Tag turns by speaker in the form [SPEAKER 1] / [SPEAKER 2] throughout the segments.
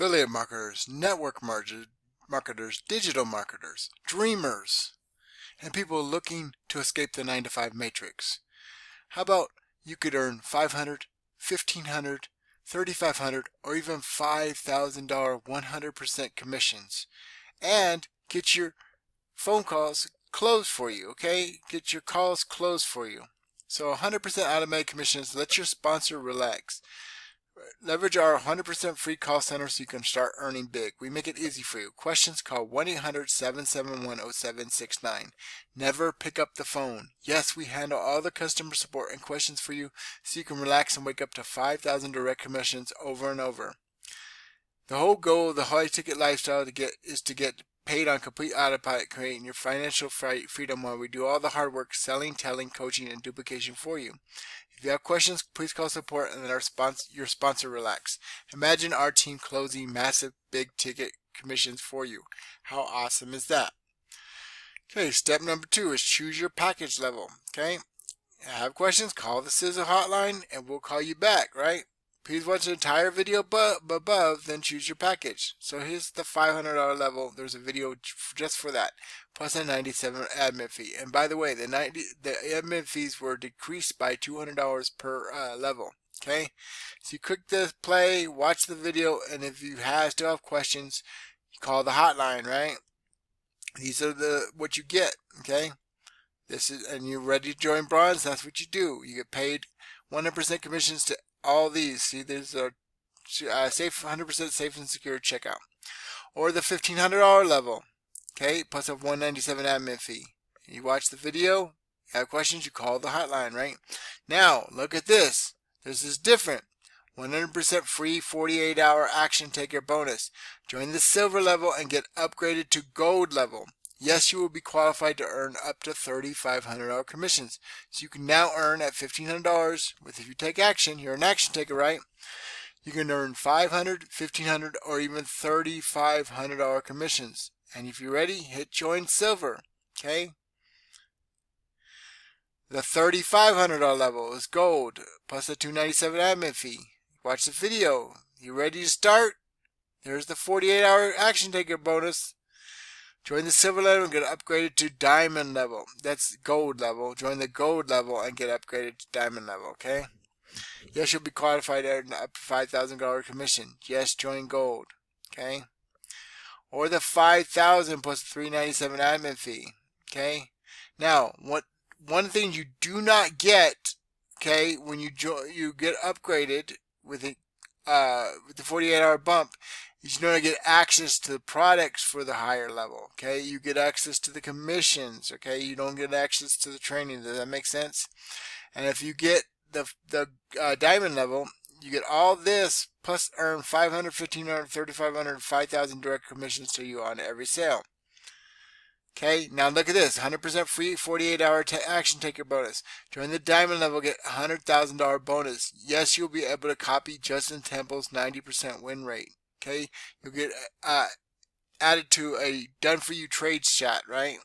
[SPEAKER 1] affiliate marketers, network marketers, digital marketers, dreamers, and people looking to escape the 9-to-5 matrix. How about you could earn $500, $1,500, $3,500, or even $5,000 100% commissions and get your phone calls closed for you, okay? Get your calls closed for you. So 100% automatic commissions. Let your sponsor relax. Leverage our 100% free call center so you can start earning big. We make it easy for you. Questions, call 1-800-771-0769. Never pick up the phone. Yes, we handle all the customer support and questions for you so you can relax and wake up to 5,000 direct commissions over and over. The whole goal of the high ticket lifestyle is to get paid on complete autopilot, creating your financial freedom while we do all the hard work selling, telling, coaching, and duplication for you. If you have questions, please call support and let your sponsor relax. Imagine our team closing massive big ticket commissions for you. How awesome is that? Okay, step number 2 is choose your package level. Okay, have questions, call the Sizzle hotline and we'll call you back, right? Please watch the entire video above, then choose your package. So here's the $500 level. There's a video just for that, plus a $97 admin fee. And by the way, the admin fees were decreased by $200 per level. Okay, so you click the play, watch the video, and if you still have questions, you call the hotline. Right? These are what you get. Okay, and you're ready to join bronze. That's what you do. You get paid 100% commissions to all these. See, there's a safe, 100% safe and secure checkout, or the $1,500 level. Okay, plus a $197 admin fee. You watch the video. You have questions, you call the hotline. Right now, look at this. This is different. 100% free 48-hour action taker bonus. Join the silver level and get upgraded to gold level. Yes, you will be qualified to earn up to $3,500 commissions. So you can now earn at $1,500 if you take action. You're an action taker, right? You can earn $500, $1,500, or even $3,500 commissions. And if you're ready, hit join silver. Okay? The $3,500 level is gold plus a $297 admin fee. Watch the video. You ready to start? There's the 48-hour action taker bonus. Join the silver level and get upgraded to diamond level. That's gold level. Join the gold level and get upgraded to diamond level, okay? Yes, you'll be qualified to earn up to $5,000 commission. Yes, join gold, okay? Or the $5,000 plus $397 admin fee, okay? Now, one thing you do not get, okay, when you get upgraded with the 48-hour bump, you don't get access to the products for the higher level. Okay, you get access to the commissions. Okay, you don't get access to the training. Does that make sense? And if you get the diamond level, you get all this plus earn $500, $1,500, $3,500, $5,000 direct commissions to you on every sale. Okay, now look at this, 100% free 48-hour action taker bonus. Join the diamond level, get $100,000 bonus. Yes, you'll be able to copy Justin Temple's 90% win rate. Okay, you'll get added to a done-for-you trades chat, right?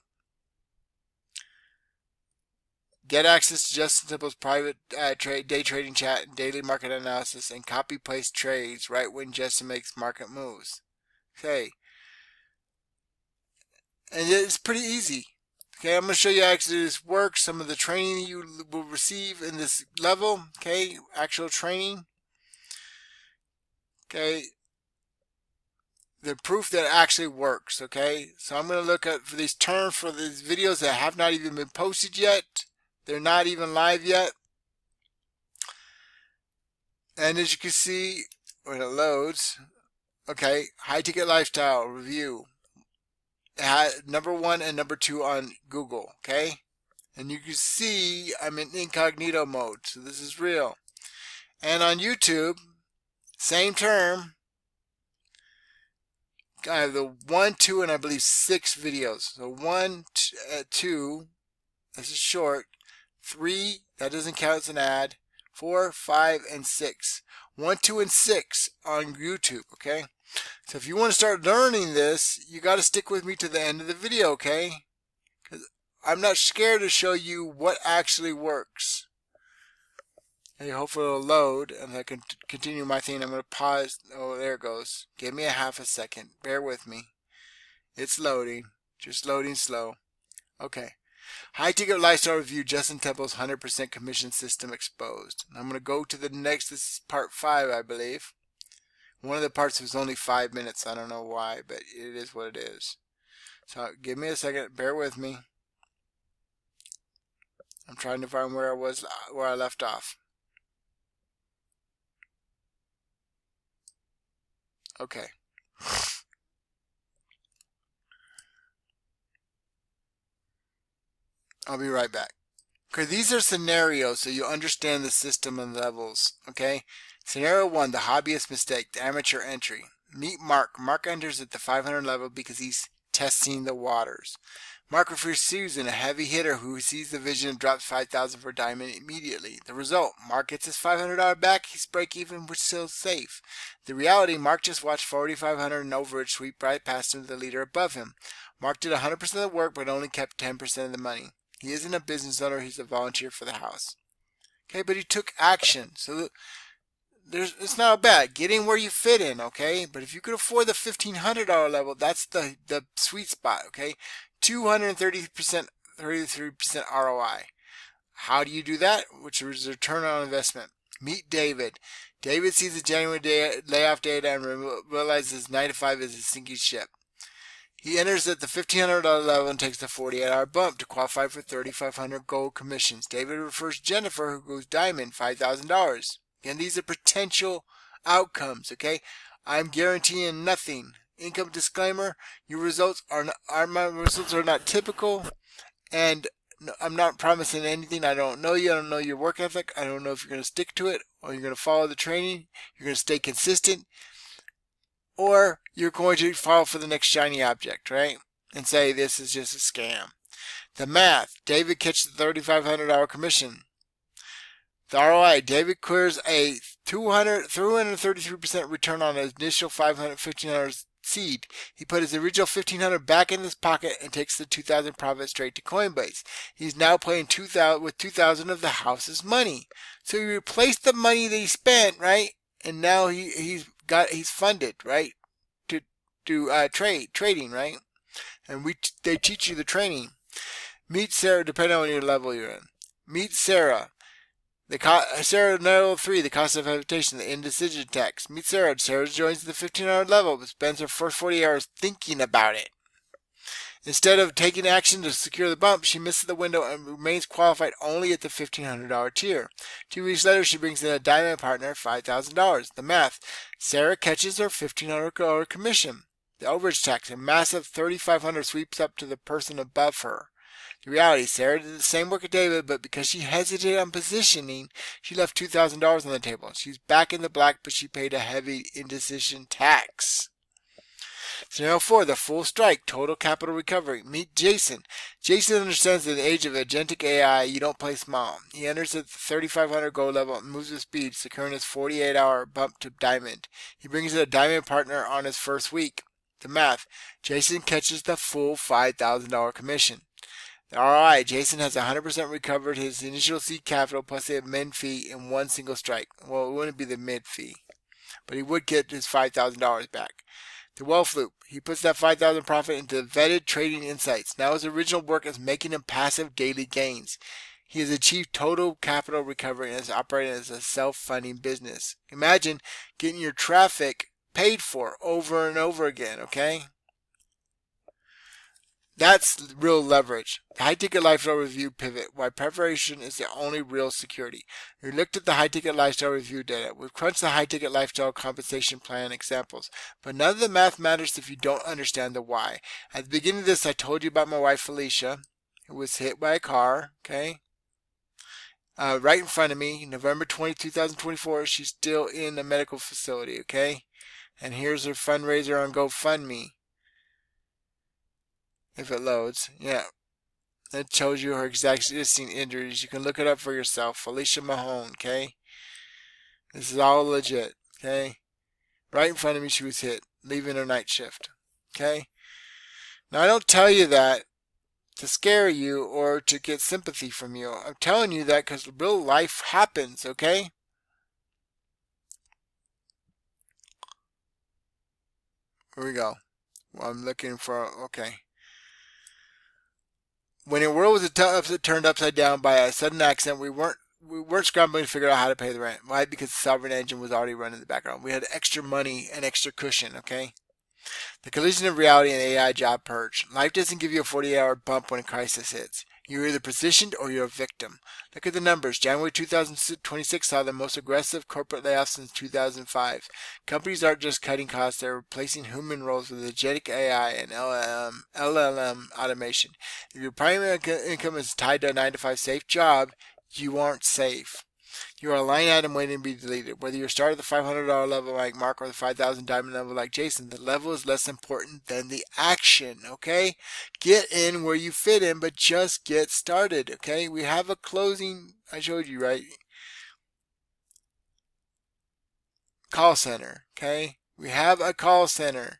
[SPEAKER 1] Get access to Justin Temple's private day trading chat and daily market analysis, and copy-paste trades right when Justin makes market moves. Okay, and it's pretty easy. Okay, I'm going to show you actually this works. Some of the training you will receive in this level. Okay, actual training. Okay. The proof that it actually works. Okay, so I'm going to look at for these terms for these videos that have not even been posted yet. They're not even live yet. And as you can see when it loads, okay, high ticket lifestyle review. It had number 1 and number 2 on Google. Okay, and you can see I'm in incognito mode, so this is real. And on YouTube, same term. I have the 1, 2, and I believe 6 videos. So 1, 2, this is short. 3, that doesn't count as an ad. 4, 5, and 6. 1, 2, and 6 on YouTube, okay? So if you want to start learning this, you got to stick with me to the end of the video, okay? Because I'm not scared to show you what actually works. Hey, hopefully it'll load and I can continue my thing. I'm going to pause. Oh, there it goes. Give me a half a second. Bear with me. It's loading. Just loading slow. Okay. High ticket lifestyle review, Justin Temple's 100% commission system exposed. I'm going to go to the next. This is part 5, I believe. One of the parts was only 5 minutes. I don't know why, but it is what it is. So give me a second. Bear with me. I'm trying to find where I left off. Okay. I'll be right back. Okay, these are scenarios so you understand the system and levels. Okay. Scenario 1, the hobbyist mistake, the amateur entry. Meet Mark. Mark enters at the 500 level because he's testing the waters. Mark refers Susan, a heavy hitter who sees the vision and drops 5,000 for diamond immediately. The result, Mark gets his $500 back, he's break even, which still safe. The reality, Mark just watched 4,500 in overage sweep right past him to the leader above him. Mark did 100% of the work but only kept 10% of the money. He isn't a business owner, he's a volunteer for the house. Okay, but he took action. So it's not bad. Getting where you fit in, okay? But if you could afford the $1,500 level, that's the sweet spot, okay? 230%, 33% ROI. How do you do that? Which is return on investment. Meet David. David sees the January layoff data and realizes 9 to 5 is a sinking ship. He enters at the $1,500 level and takes the 48-hour bump to qualify for 3,500 gold commissions. David refers Jennifer, who goes diamond, $5,000. Again, these are potential outcomes, okay? I'm guaranteeing nothing. Income disclaimer, your results my results are not typical, and I'm not promising anything. I don't know you. I don't know your work ethic. I don't know if you're going to stick to it or you're going to follow the training. You're going to stay consistent, or you're going to fall for the next shiny object, right? And say this is just a scam. The math, David catches the $3,500 commission. The ROI, David clears a 333% return on his initial $1,500 seed. He put his original $1,500 back in his pocket and takes the $2,000 profit straight to Coinbase. He's now playing with $2,000 of the house's money. So he replaced the money that he spent, right? And now he's funded, right? To do trading, right? And they teach you the training. Meet Sarah, depending on your level you're in. Meet Sarah. Sarah level 3, the cost of habitation, the indecision tax. Meet Sarah. Sarah joins the 1,500 level, but spends her first 40 hours thinking about it. Instead of taking action to secure the bump, she misses the window and remains qualified only at the $1,500 tier. 2 weeks later, she brings in a diamond partner, $5,000. The math. Sarah catches her $1,500 commission. The overage tax, a massive $3,500 sweeps up to the person above her. The reality, Sarah did the same work as David, but because she hesitated on positioning, she left $2,000 on the table. She's back in the black, but she paid a heavy indecision tax. Scenario 4, the full strike, total capital recovery. Meet Jason. Jason understands that in the age of agentic AI, you don't play small. He enters at the 3,500 gold level and moves with speed, securing his 48-hour bump to diamond. He brings in a diamond partner on his first week. The math, Jason catches the full $5,000 commission. ROI, Jason has 100% recovered his initial seed capital plus the admin fee in one single strike. Well, it wouldn't be the mid fee, but he would get his $5,000 back. The wealth loop, he puts that $5,000 profit into vetted trading insights. Now his original work is making him passive daily gains. He has achieved total capital recovery and is operating as a self-funding business. Imagine getting your traffic paid for over and over again, okay? That's real leverage. The high ticket lifestyle review pivot, why preparation is the only real security. We looked at the high ticket lifestyle review data. We've crunched the high ticket lifestyle compensation plan examples, but none of the math matters if you don't understand the why. At the beginning of this, I told you about my wife Felicia, who was hit by a car, okay? Right in front of me, November 20, 2024, she's still in a medical facility, okay? And here's her fundraiser on GoFundMe. If it loads, yeah. It shows you her existing injuries. You can look it up for yourself. Felicia Mahone, okay? This is all legit, okay? Right in front of me, she was hit, leaving her night shift, okay? Now, I don't tell you that to scare you or to get sympathy from you. I'm telling you that because real life happens, okay? Here we go. Well, I'm looking for, okay. When your world was turned upside down by a sudden accident, we weren't scrambling to figure out how to pay the rent. Why? Because the sovereign engine was already running in the background. We had extra money and extra cushion, okay? The collision of reality and AI job purge. Life doesn't give you a 48-hour bump when a crisis hits. You're either positioned or you're a victim. Look at the numbers. January 2026 saw the most aggressive corporate layoffs since 2005. Companies aren't just cutting costs, they're replacing human roles with agentic AI and LLM automation. If your primary income is tied to a 9 to 5 safe job, you aren't safe. You are a line item waiting to be deleted. Whether you start at the $500 level like Mark or the 5,000 diamond level like Jason, the level is less important than the action, okay? Get in where you fit in, but just get started, okay? We have a closing, I showed you, right? Call center, okay? We have a call center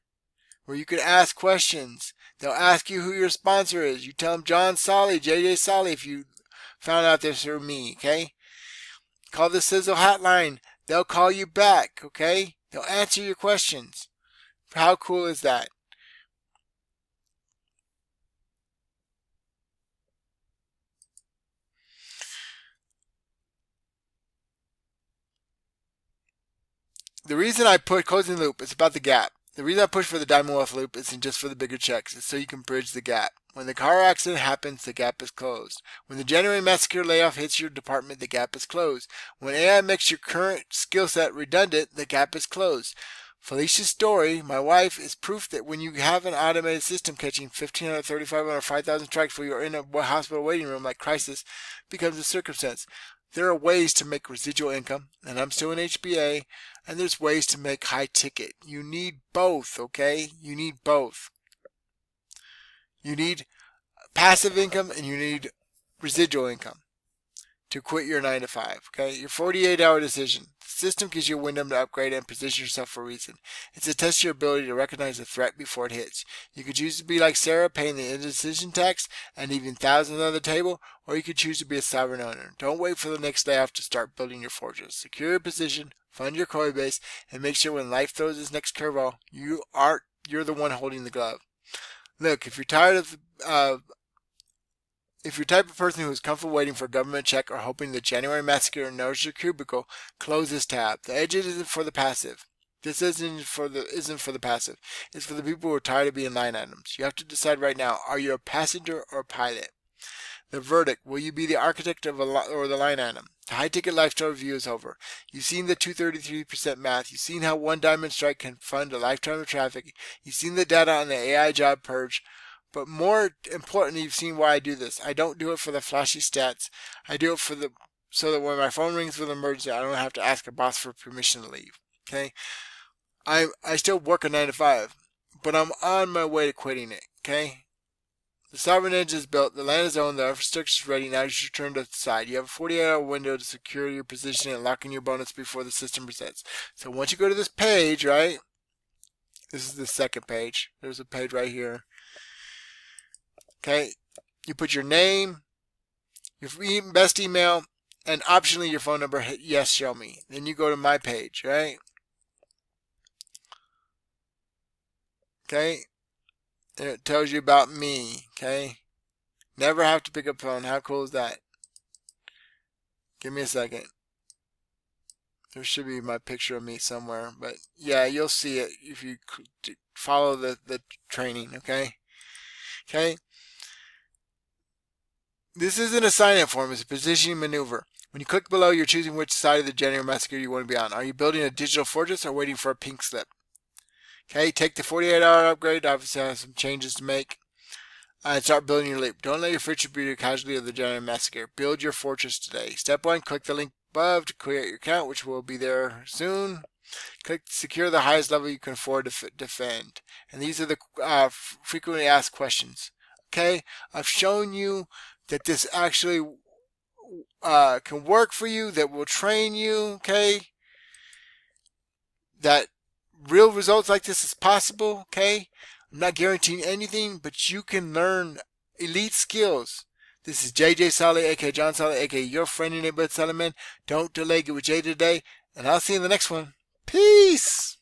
[SPEAKER 1] where you can ask questions. They'll ask you who your sponsor is. You tell them John Solly, JJ Solly, if you found out this through me, okay? Call the Sizzle hotline. They'll call you back, okay? They'll answer your questions. How cool is that? The reason I put closing the loop is about the gap. The reason I push for the Diamond Wealth loop isn't just for the bigger checks. It's so you can bridge the gap. When the car accident happens, the gap is closed. When the January massacre layoff hits your department, the gap is closed. When AI makes your current skill set redundant, the gap is closed. Felicia's story, my wife, is proof that when you have an automated system catching 1,500, 3,500, 5,000 strikes while you're in a hospital waiting room, like crisis becomes a circumstance. There are ways to make residual income, and I'm still in HBA, and there's ways to make high ticket. You need both, okay? You need both. You need passive income and you need residual income to quit your 9 to 5, okay? Your 48-hour decision. The system gives you a window to upgrade and position yourself for a reason. It's a test of your ability to recognize a threat before it hits. You could choose to be like Sarah, paying the indecision tax and leaving thousands on the table, or you could choose to be a sovereign owner. Don't wait for the next layoff to start building your fortress. Secure your position, fund your core base, and make sure when life throws its next curveball, you're the one holding the glove. Look, if you're tired of if you're the type of person who is comfortable waiting for a government check or hoping the January massacre knows your cubicle, close this tab. The edge isn't for the passive. This isn't for the passive. It's for the people who are tired of being line items. You have to decide right now: are you a passenger or a pilot? The verdict: will you be the architect of or the line item? The high ticket lifestyle review is over. You've seen the 233% math. You've seen how one diamond strike can fund a lifetime of traffic. You've seen the data on the AI job purge. But more importantly, you've seen why I do this. I don't do it for the flashy stats. I do it so that when my phone rings with an emergency, I don't have to ask a boss for permission to leave. Okay? I still work a 9 to 5, but I'm on my way to quitting it. Okay? The sovereign engine is built, the land is owned, the infrastructure is ready, now it's your turn to decide. You have a 48-hour window to secure your position and lock in your bonus before the system resets. So once you go to this page, right? This is the second page. There's a page right here. Okay, you put your name, your best email, and optionally your phone number. Hit yes, show me. Then you go to my page, right? Okay, and it tells you about me. Okay, never have to pick up the phone. How cool is that? Give me a second. There should be my picture of me somewhere, but yeah, you'll see it if you follow the training. Okay, okay. This isn't a sign-up form, it's a positioning maneuver. When you click below, you're choosing which side of the January massacre you want to be on. Are you building a digital fortress or waiting for a pink slip? Okay, take the 48-hour upgrade. Obviously, I have some changes to make. And start building your loop. Don't let your future be a casualty of the January massacre. Build your fortress today. Step 1, click the link above to create your account, which will be there soon. Click secure the highest level you can afford to defend. And these are the frequently asked questions. Okay, I've shown you that this actually can work for you, that will train you, okay? That real results like this is possible, okay? I'm not guaranteeing anything, but you can learn elite skills. This is JJ Solly, aka John Solly, aka your friend and neighborhood Solomon. Don't delay, get with Jay today, and I'll see you in the next one. Peace!